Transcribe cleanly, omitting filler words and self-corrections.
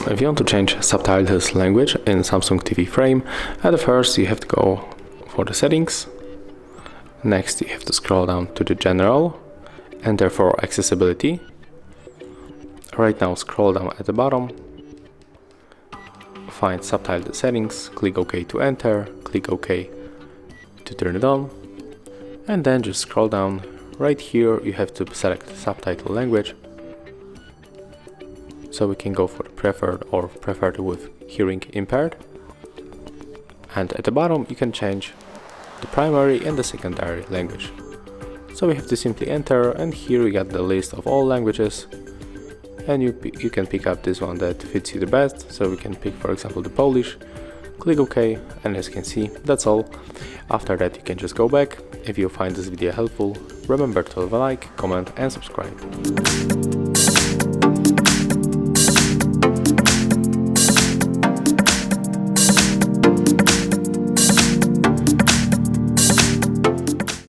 If you want to change subtitles language in Samsung TV frame, at first you have to go for the settings. Next you have to scroll down to the general, enter for accessibility. Right now scroll down at the bottom, find subtitle settings, click OK to enter, click OK to turn it on, and then just scroll down. Right here you have to select subtitle language, so we can go for the preferred or preferred with hearing impaired. And at the bottom you can change the primary and the secondary language. So we have to simply enter, and here we got the list of all languages, and you can pick up this one that fits you the best. So we can pick, for example, the Polish, click OK, and as you can see, that's all. After that you can just go back. If you find this video helpful, remember to leave a like, comment and subscribe.